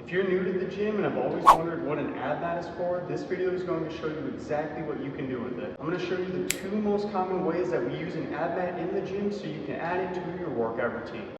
If you're new to the gym and have always wondered what an ab mat is for, this video is going to show you exactly what you can do with it. I'm going to show you the 2 most common ways that we use an ab mat in the gym so you can add it to your workout routine.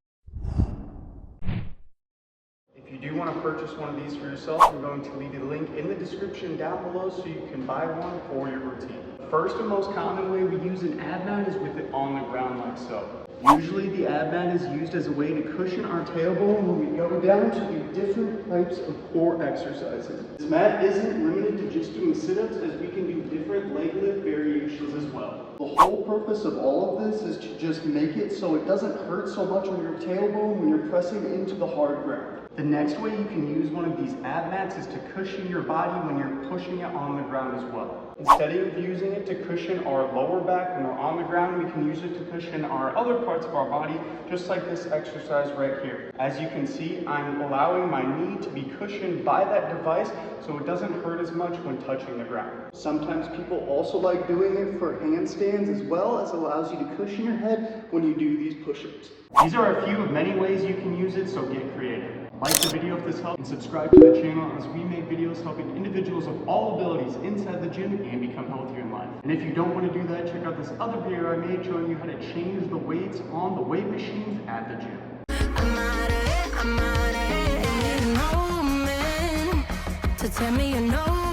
If you do want to purchase one of these for yourself, I'm going to leave a link in the description down below so you can buy one for your routine. The first and most common way we use an ab mat is with it on the ground like so. Usually the ab mat is used as a way to cushion our tailbone when we go down to do different types of core exercises. This mat isn't limited to just doing sit-ups, as we can do different leg lift variations as well. The whole purpose of all of this is to just make it so it doesn't hurt so much on your tailbone when you're pressing into the hard ground. The next way you can use one of these ab mats is to cushion your body when you're pushing it on the ground as well. Instead of using it to cushion our lower back when we're on the ground, we can use it to cushion our other parts of our body, just like this exercise right here. As you can see, I'm allowing my knee to be cushioned by that device so it doesn't hurt as much when touching the ground. Sometimes people also like doing it for handstands as well, as it allows you to cushion your head when you do these push-ups. These are a few of many ways you can use it, so get creative. Like the video if this helped, and subscribe to the channel as we make videos helping individuals of all abilities inside the gym and become healthier in life. And if you don't want to do that, check out this other video I made showing you how to change the weights on the weight machines at the gym. I'm out of it, no man to tell me you know.